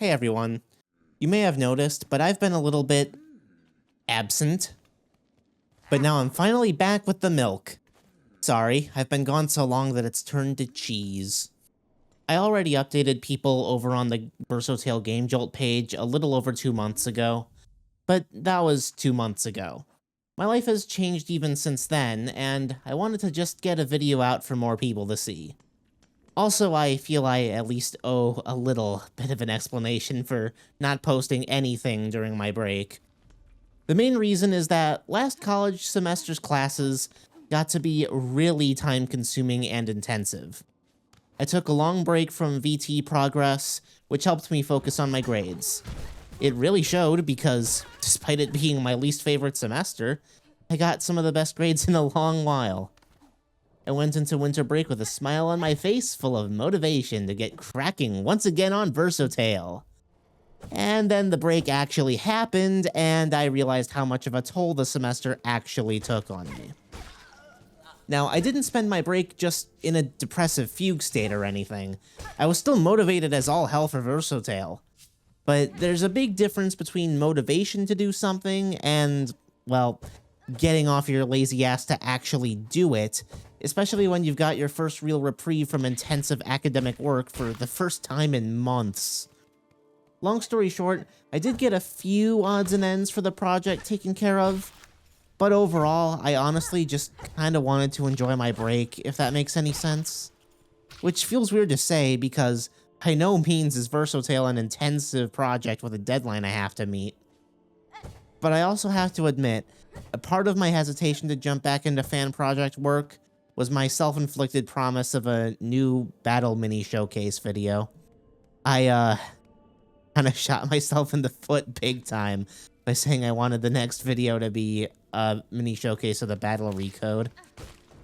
Hey everyone. You may have noticed, but I've been a little bit absent. But now I'm finally back with the milk. Sorry, I've been gone so long that it's turned to cheese. I already updated people over on the Versatile Game Jolt page a little over 2 months ago, but that was 2 months ago. My life has changed even since then, and I wanted to just get a video out for more people to see. Also, I feel I at least owe a little bit of an explanation for not posting anything during my break. The main reason is that last college semester's classes got to be really time-consuming and intensive. I took a long break from VT progress, which helped me focus on my grades. It really showed because, despite it being my least favorite semester, I got some of the best grades in a long while. I went into winter break with a smile on my face full of motivation to get cracking once again on Versatile. And then the break actually happened, and I realized how much of a toll the semester actually took on me. Now, I didn't spend my break just in a depressive fugue state or anything. I was still motivated as all hell for Versatile. But there's a big difference between motivation to do something and, well, getting off your lazy ass to actually do it, especially when you've got your first real reprieve from intensive academic work for the first time in months. Long story short, I did get a few odds and ends for the project taken care of, but overall, I honestly just kinda wanted to enjoy my break, if that makes any sense. Which feels weird to say, because by no means is Versatile an intensive project with a deadline I have to meet. But I also have to admit, a part of my hesitation to jump back into fan project work was my self-inflicted promise of a new battle mini showcase video. I, kinda shot myself in the foot big time by saying I wanted the next video to be a mini showcase of the battle recode.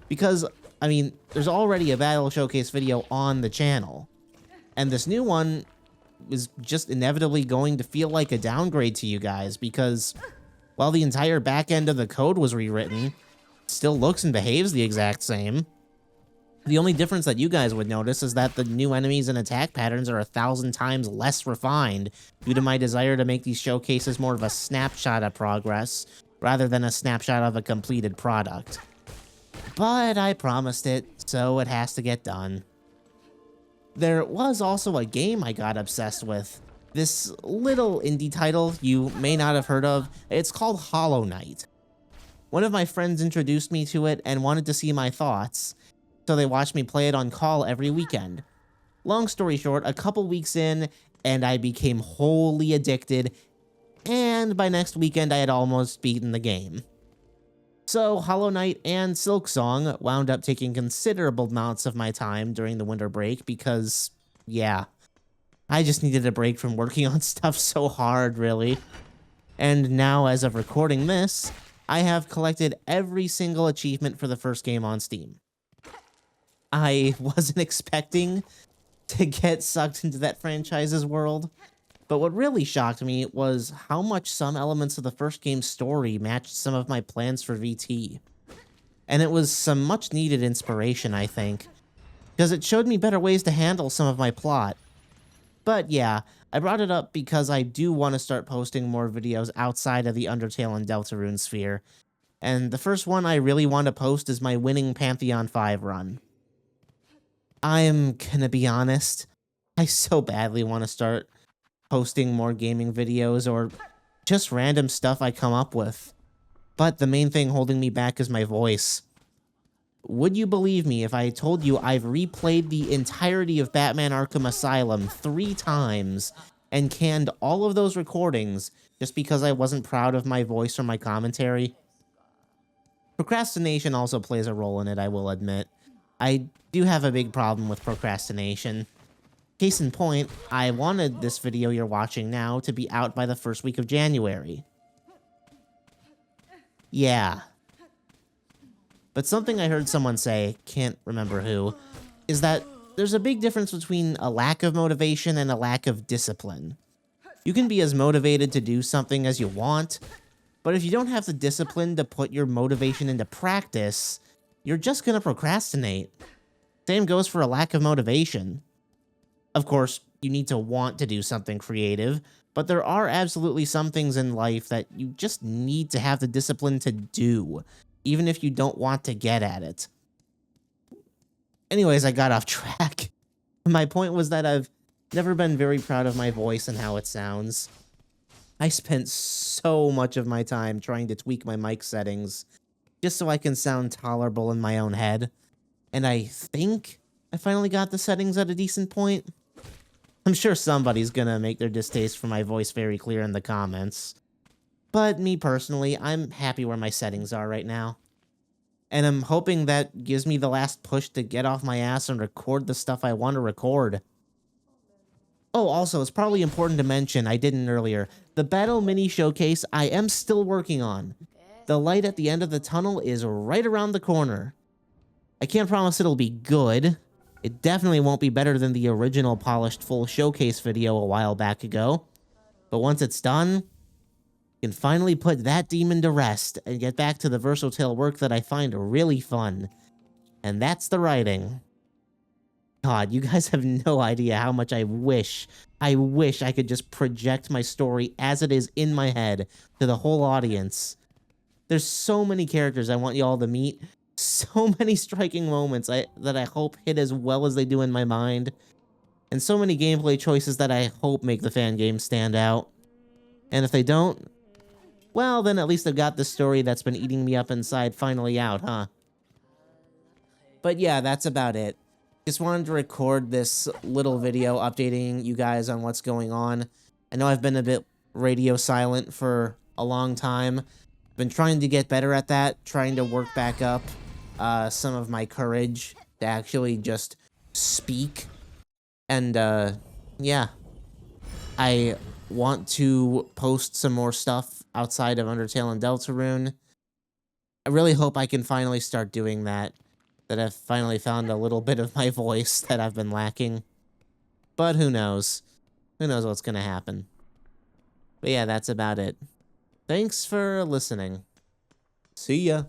Because, I mean, there's already a battle showcase video on the channel, and this new one is just inevitably going to feel like a downgrade to you guys because, while the entire back end of the code was rewritten, it still looks and behaves the exact same. The only difference that you guys would notice is that the new enemies and attack patterns are 1,000 times less refined due to my desire to make these showcases more of a snapshot of progress rather than a snapshot of a completed product. But I promised it, so it has to get done. There was also a game I got obsessed with. This little indie title you may not have heard of. It's called Hollow Knight. One of my friends introduced me to it and wanted to see my thoughts, so they watched me play it on call every weekend. Long story short, a couple weeks in, and I became wholly addicted, and by next weekend I had almost beaten the game. So Hollow Knight and Silksong wound up taking considerable amounts of my time during the winter break because, yeah, I just needed a break from working on stuff so hard, really. And now, as of recording this, I have collected every single achievement for the first game on Steam. I wasn't expecting to get sucked into that franchise's world, but what really shocked me was how much some elements of the first game's story matched some of my plans for VT. And it was some much needed inspiration, I think, because it showed me better ways to handle some of my plot. But yeah, I brought it up because I do want to start posting more videos outside of the Undertale and Deltarune sphere, and the first one I really want to post is my winning Pantheon 5 run. I'm gonna be honest, I so badly want to start posting more gaming videos or just random stuff I come up with. But the main thing holding me back is my voice. Would you believe me if I told you I've replayed the entirety of Batman Arkham Asylum 3 times and canned all of those recordings just because I wasn't proud of my voice or my commentary? Procrastination also plays a role in it, I will admit. I do have a big problem with procrastination. Case in point, I wanted this video you're watching now to be out by the first week of January. Yeah. But something I heard someone say, can't remember who, is that there's a big difference between a lack of motivation and a lack of discipline. You can be as motivated to do something as you want, but if you don't have the discipline to put your motivation into practice, you're just gonna procrastinate. Same goes for a lack of motivation. Of course, you need to want to do something creative, but there are absolutely some things in life that you just need to have the discipline to do, even if you don't want to get at it. Anyways, I got off track. My point was that I've never been very proud of my voice and how it sounds. I spent so much of my time trying to tweak my mic settings just so I can sound tolerable in my own head. And I think I finally got the settings at a decent point. I'm sure somebody's gonna make their distaste for my voice very clear in the comments. But me personally, I'm happy where my settings are right now. And I'm hoping that gives me the last push to get off my ass and record the stuff I want to record. Oh, also, it's probably important to mention, I didn't earlier, the Battle Mini Showcase I am still working on. The light at the end of the tunnel is right around the corner. I can't promise it'll be good. It definitely won't be better than the original polished full showcase video a while back ago. But once it's done, you can finally put that demon to rest and get back to the versatile work that I find really fun. And that's the writing. God, you guys have no idea how much I wish I could just project my story as it is in my head to the whole audience. There's so many characters I want you all to meet, so many striking moments that I hope hit as well as they do in my mind, and so many gameplay choices that I hope make the fan game stand out. And if they don't, well, then at least I've got the story that's been eating me up inside finally out, huh? But yeah, that's about it. Just wanted to record this little video updating you guys on what's going on. I know I've been a bit radio silent for a long time. Been trying to get better at that, trying to work back up some of my courage to actually just speak. And yeah, I want to post some more stuff outside of Undertale and Deltarune. I really hope I can finally start doing that. That I've finally found a little bit of my voice that I've been lacking. But who knows? Who knows what's gonna happen? But yeah, that's about it. Thanks for listening. See ya.